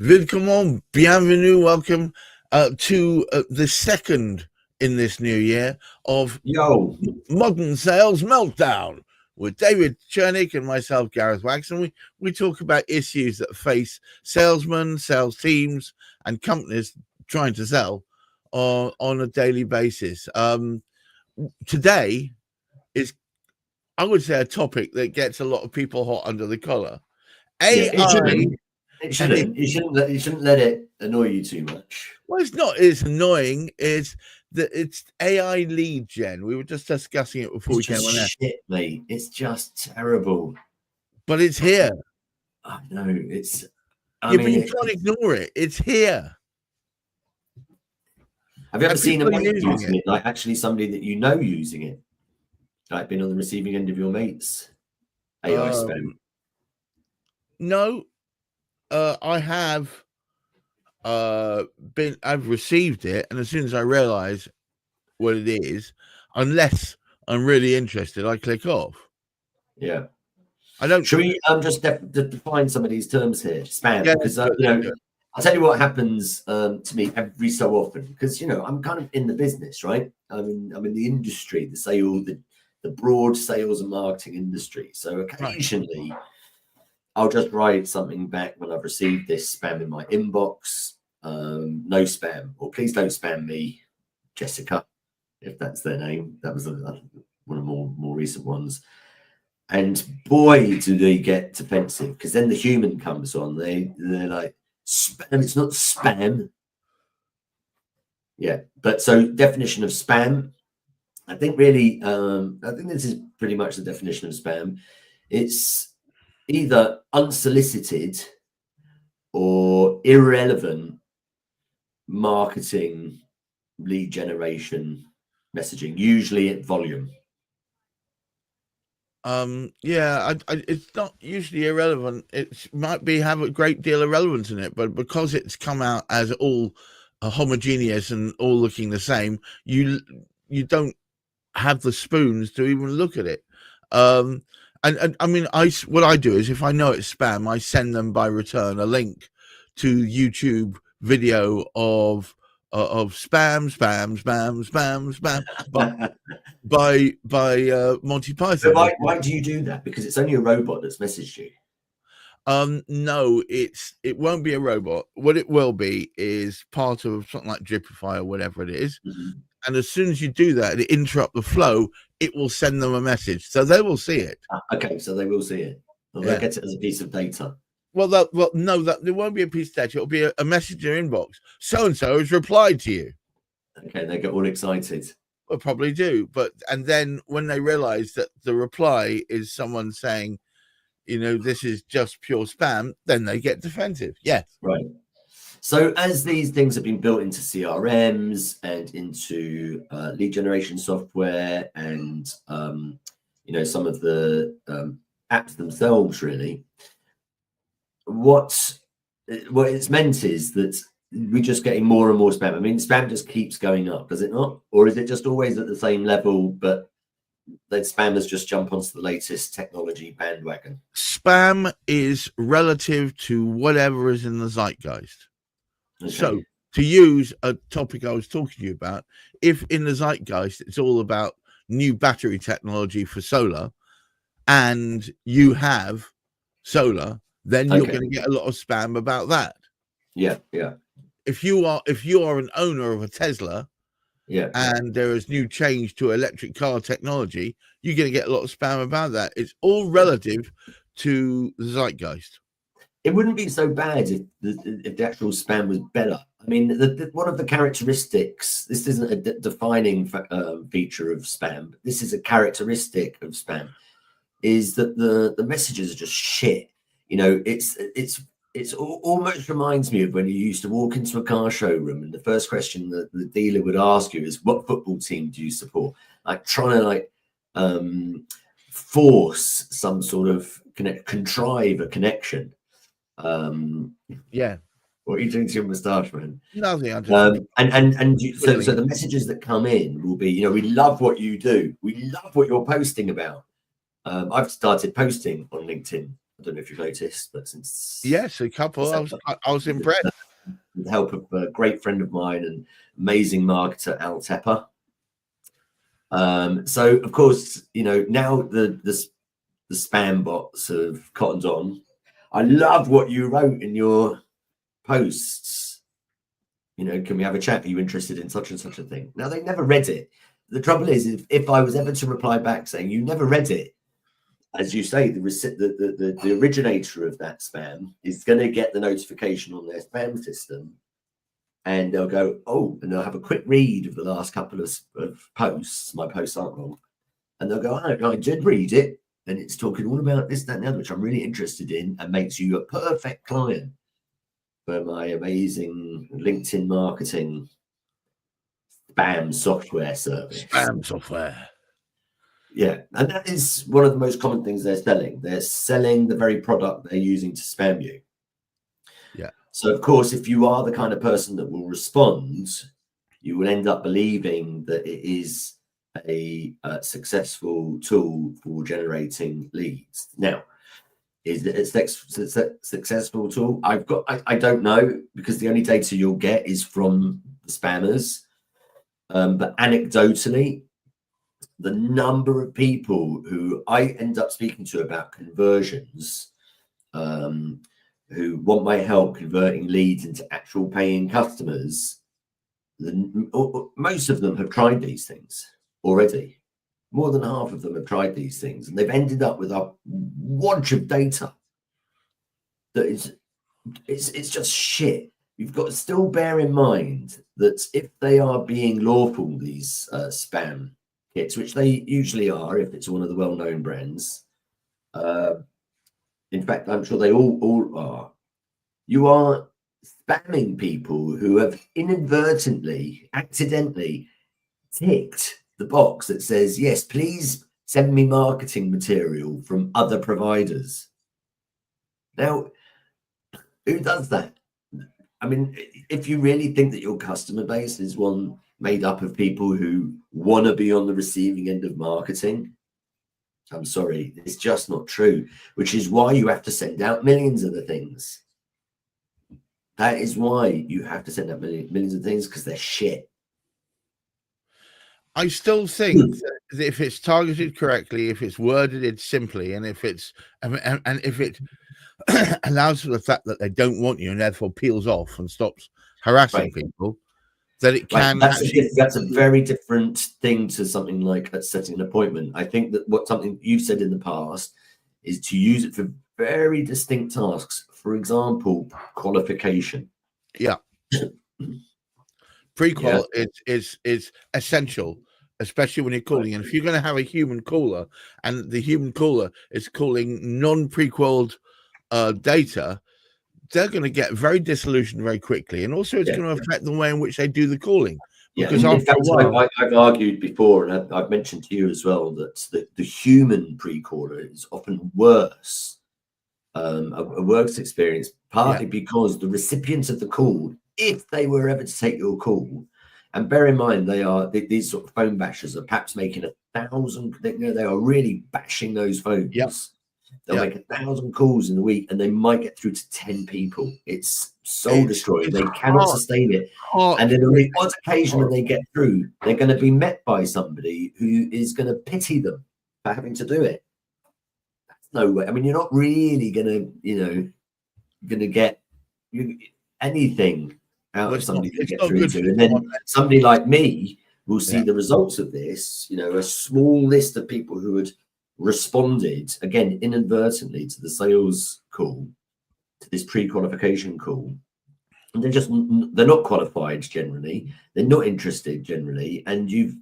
Willkommen, bienvenue, welcome to the second in this new year of Modern Sales Meltdown with David Chernick and myself, Gareth Wax. And we talk about issues that face salesmen, sales teams, and companies trying to sell on a daily basis. Today is, I would say, a topic that gets a lot of people hot under the collar. AI. It shouldn't. You shouldn't let it annoy you too much. Well, it's not. It's annoying. It's AI lead gen. We were just discussing it before we came on there. Shit, mate. It's just terrible. But it's here. I know. It's. But you can't ignore it. It's here. Have you ever seen a mate using it? Like actually somebody that you know using it? Like been on the receiving end of your mates AI spam? No. I have I've received it, and as soon as I realize what it is, unless I'm really interested, I click off. Yeah. I don't. Should we just define some of these terms here? Spam, because I'll tell you what happens to me every so often, because I'm kind of in the business, right? I'm in the industry, the broad sales and marketing industry. So occasionally I'll just write something back when I've received this spam in my inbox. No spam, or please don't spam me, Jessica, if that's their name. That was one of more recent ones. And boy, do they get defensive, because then the human comes on. They're like, spam. It's not spam. Yeah, but so definition of spam. I think really, I think this is pretty much the definition of spam. It's either unsolicited or irrelevant marketing, lead generation messaging, usually at volume. It's not usually irrelevant. It might have a great deal of relevance in it, but because it's come out as all homogeneous and all looking the same, you don't have the spoons to even look at it. And I mean, what I do is, if I know it's spam, I send them by return a link to YouTube video of spam by Monty Python. So why do you do that? Because it's only a robot that's messaged you. No, it won't be a robot. What it will be is part of something like Dripify or whatever it is. Mm-hmm. And as soon as you do that, it interrupt the flow, it will send them a message, so they will see it. Okay, so they will see it. They'll get it as a piece of data. No, there won't be a piece of data. It'll be a message in your inbox. So and so has replied to you. Okay, they get all excited. Well, probably do, and then when they realize that the reply is someone saying, this is just pure spam, then they get defensive. Yes, right. So as these things have been built into CRMs and into lead generation software and, some of the apps themselves, really, what it's meant is that we're just getting more and more spam. I mean, spam just keeps going up, does it not? Or is it just always at the same level, but then spammers just jump onto the latest technology bandwagon? Spam is relative to whatever is in the zeitgeist. Okay. So to use a topic I was talking to you about, if in the zeitgeist it's all about new battery technology for solar, and you have solar, then you're going to get a lot of spam about that. Yeah. If you are an owner of a Tesla, and there is new change to electric car technology, you're going to get a lot of spam about that. It's all relative to the zeitgeist. It wouldn't be so bad if the actual spam was better. I mean, one of the characteristics, this isn't a defining feature of spam, but this is a characteristic of spam, is that the messages are just shit. It's almost reminds me of when you used to walk into a car showroom and the first question that the dealer would ask you is, what football team do you support? Like trying to force some sort of contrive a connection. What are you doing to your moustache, man? Nothing. So the messages that come in will be, we love what you do. We love what you're posting about. I've started posting on LinkedIn I don't know if you've noticed, but since yes, a couple. I was impressed. With the help of a great friend of mine and amazing marketer, Al Tepper. So of course, now the spam bots have cottoned on. I love what you wrote in your posts. Can we have a chat? Are you interested in such and such a thing? Now, they never read it. The trouble is, if I was ever to reply back saying you never read it, as you say, the originator of that spam is going to get the notification on their spam system, and they'll go, oh, and they'll have a quick read of the last couple of posts. My posts aren't wrong. And they'll go, I did read it, and it's talking all about this, that, and the other, which I'm really interested in, and makes you a perfect client for my amazing LinkedIn marketing spam software service. Spam software. Yeah, and that is one of the most common things they're selling. They're selling the very product they're using to spam you. Yeah. So, of course, if you are the kind of person that will respond, you will end up believing that it is a successful tool for generating leads. Now, is it a successful tool? I don't know, because the only data you'll get is from the spammers. But anecdotally, the number of people who I end up speaking to about conversions, who want my help converting leads into actual paying customers, most of them have tried these things already. More than half of them have tried these things, and they've ended up with a wad of data that is it's just shit. You've got to still bear in mind that if they are being lawful, these spam kits, which they usually are if it's one of the well-known brands, in fact, I'm sure they all are, you are spamming people who have inadvertently, accidentally ticked the box that says, yes, please send me marketing material from other providers. Now, who does that? I mean, if you really think that your customer base is one made up of people who want to be on the receiving end of marketing, I'm sorry, it's just not true, which is why you have to send out millions of the things. That is why you have to send out millions of things, because they're shit. I still think that if it's targeted correctly, if it's worded simply, and if it's and if it allows for the fact that they don't want you and therefore peels off and stops harassing people, that it can. That's a very different thing to something like setting an appointment. I think that something you've said in the past is to use it for very distinct tasks. For example, qualification. Yeah. Pre-qual is essential, especially when you're calling. And if you're going to have a human caller, and the human caller is calling non-pre-qualled data, they're going to get very disillusioned very quickly, and also it's going to affect the way in which they do the calling. Because in fact, I've argued before, and I've mentioned to you as well, that the human pre-caller is often worse, a worse experience, partly because the recipients of the call, if they were ever to take your call, and bear in mind these sort of phone bashers are perhaps making 1,000, they are really bashing those phones. They'll make 1,000 calls in a week, and they might get through to 10 people. It's soul destroying. They cannot sustain it. And then on the odd occasion when they get through, they're going to be met by somebody who is going to pity them for having to do it. That's no way. I mean, you're not really going to get anything out of somebody to get through to. And then somebody like me will see the results of this, a small list of people who had responded, again, inadvertently to the sales call, to this pre-qualification call. And they're not qualified generally. They're not interested generally. And you've,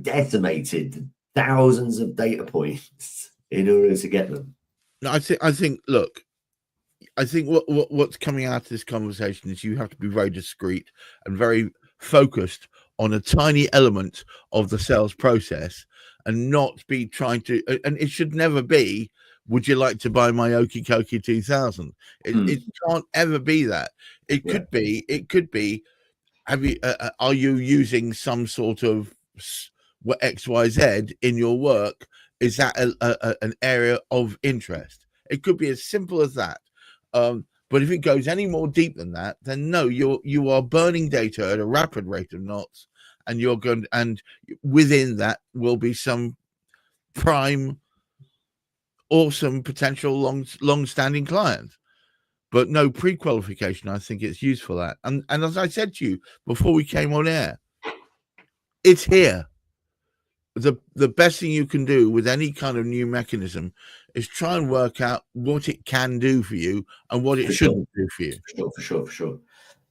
decimated thousands of data points in order to get them. No, I think, look, I think what's coming out of this conversation is you have to be very discreet and very focused on a tiny element of the sales process, and not be trying to, and it should never be, would you like to buy my Okie Kokie 2000? It can't ever be that. It could be, are you using some sort of XYZ in your work? Is that an area of interest? It could be as simple as that. But if it goes any more deep than that, then no, you are burning data at a rapid rate of knots, and you're going, and within that will be some prime, awesome potential long-standing client. But no pre-qualification, I think it's useful at. And as I said to you before we came on air, it's here. The best thing you can do with any kind of new mechanism is try and work out what it can do for you and what it shouldn't do for you. For sure.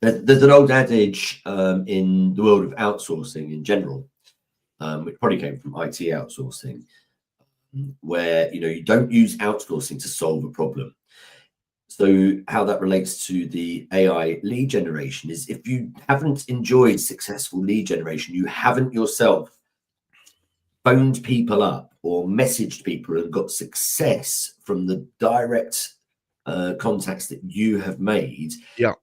There's an old adage in the world of outsourcing in general, which probably came from IT outsourcing, where you don't use outsourcing to solve a problem. So how that relates to the AI lead generation is, if you haven't enjoyed successful lead generation, you haven't yourself phoned people up or messaged people and got success from the direct contacts that you have made,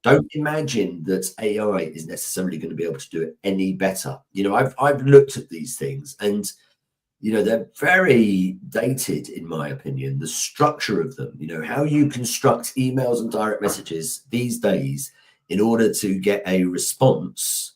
don't imagine that AI is necessarily going to be able to do it any better. I've looked at these things, and they're very dated, in my opinion. The structure of them, how you construct emails and direct messages these days in order to get a response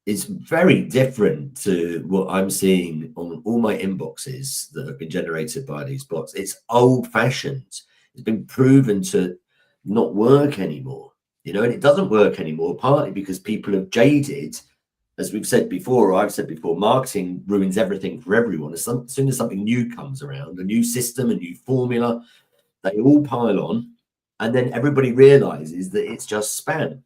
is very different to what I'm seeing on all my inboxes that have been generated by these bots. It's old-fashioned. It's been proven to not work anymore, and it doesn't work anymore, partly because people have jaded. As we've said before, or I've said before, marketing ruins everything for everyone. As soon as something new comes around, a new system, a new formula, they all pile on, and then everybody realizes that it's just spam.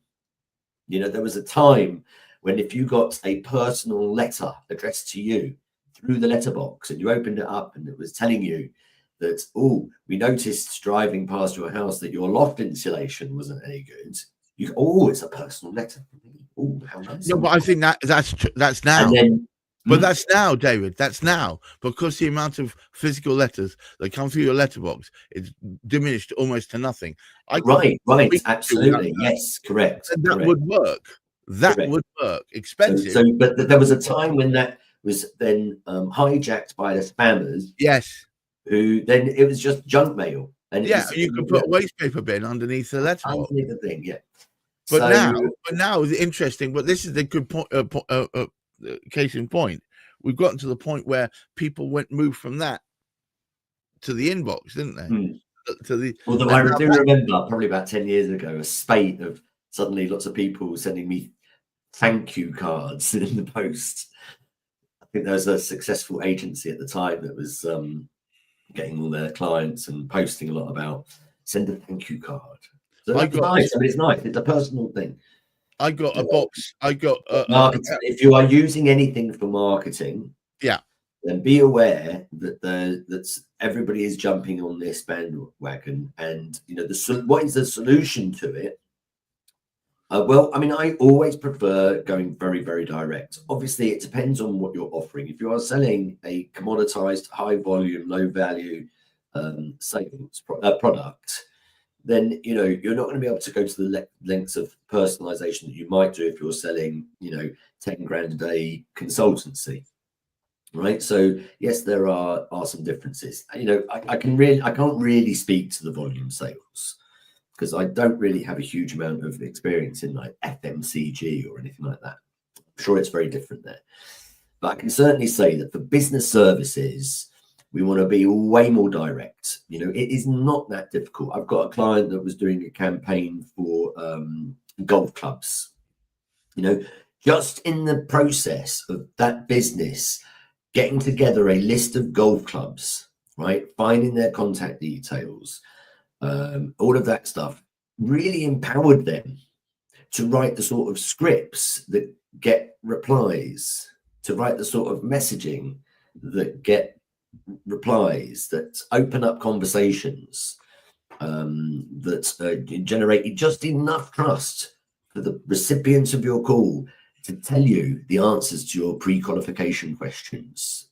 There was a time when if you got a personal letter addressed to you through the letterbox and you opened it up and it was telling you that, oh, we noticed driving past your house that your loft insulation wasn't any good. It's a personal letter. Oh, how nice. No, but I think that's now. But that's now, David. That's now, because the amount of physical letters that come through your letterbox is diminished almost to nothing. Right, absolutely, yes, correct. And that would work. Would work. Expensive. But there was a time when that was then hijacked by the spammers. Yes. Who then it was just junk mail. And you could put a waste paper bin underneath the letterbox. Underneath the thing, yeah. But now it's interesting. But this is the good point. Case in point, we've gotten to the point where people moved from that to the inbox, didn't they? Although I do remember probably about 10 years ago, a spate of suddenly lots of people sending me thank you cards in the post. I think there was a successful agency at the time that was getting all their clients and posting a lot about send a thank you card. So that's nice. It's nice. It's a personal thing. I got a box. I got marketing. If you are using anything for marketing, then be aware that everybody is jumping on this bandwagon, and what is the solution to it? Well, I mean, I always prefer going very, very direct. Obviously, it depends on what you're offering. If you are selling a commoditized, high volume, low value savings product, then you're not going to be able to go to the lengths of personalization that you might do if you're selling 10 grand a day consultancy, right? So yes, there are some differences. I can't really speak to the volume sales because I don't really have a huge amount of experience in like FMCG or anything like that. I'm sure it's very different there, but I can certainly say that for business services, we want to be way more direct. It is not that difficult. I've got a client that was doing a campaign for golf clubs. Just in the process of that business getting together a list of golf clubs, right, finding their contact details, all of that stuff really empowered them to write the sort of scripts that get replies, to write the sort of messaging that get replies, that open up conversations, that generate just enough trust for the recipient of your call to tell you the answers to your pre-qualification questions.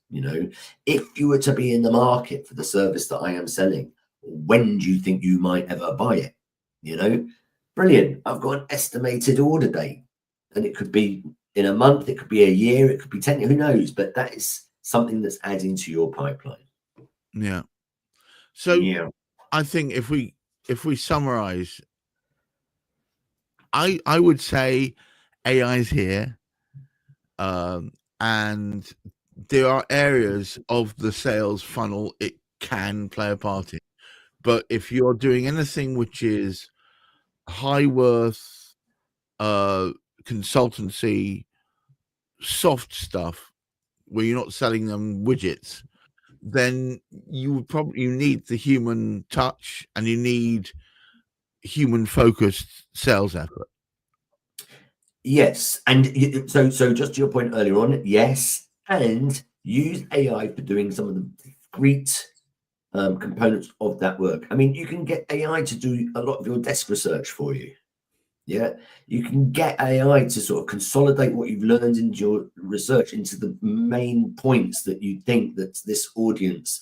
If you were to be in the market for the service that I am selling, when do you think you might ever buy it? Brilliant. I've got an estimated order date, and it could be in a month, it could be a year, it could be 10, who knows? But that is something that's adding to your pipeline. Yeah. So Yeah. I think if we summarize, I would say AI is here, and there are areas of the sales funnel it can play a part in. But if you're doing anything which is high worth consultancy, soft stuff, where you're not selling them widgets, then you need the human touch, and you need human focused sales effort. Yes, and so just to your point earlier on, yes, and use AI for doing some of the discrete components of that work. I mean, you can get AI to do a lot of your desk research for you. Yeah, you can get AI to sort of consolidate what you've learned into your research into the main points that you think that this audience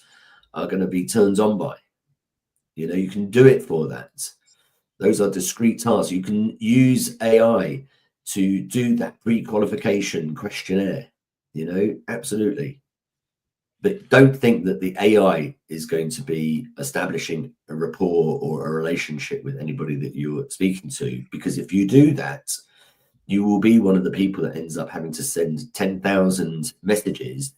are going to be turned on by. You know, you can do it for that. Those are discrete tasks. You can use AI to do that pre-qualification questionnaire. You know, absolutely. But don't think that the AI is going to be establishing a rapport or a relationship with anybody that you're speaking to, because if you do that, you will be one of the people that ends up having to send 10,000 messages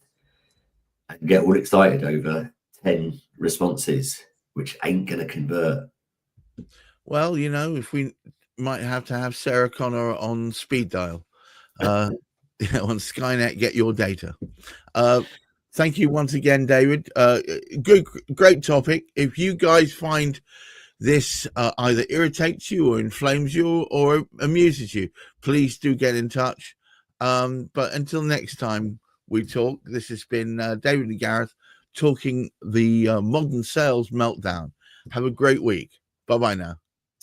and get all excited over 10 responses, which ain't going to convert. Well, you know, if we might have to have Sarah Connor on speed dial, on Skynet, get your data. Thank you once again, David. Great topic. If you guys find this either irritates you or inflames you or amuses you, please do get in touch. But until next time we talk, this has been David and Gareth talking the modern sales meltdown. Have a great week. Bye-bye now.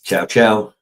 Ciao, ciao.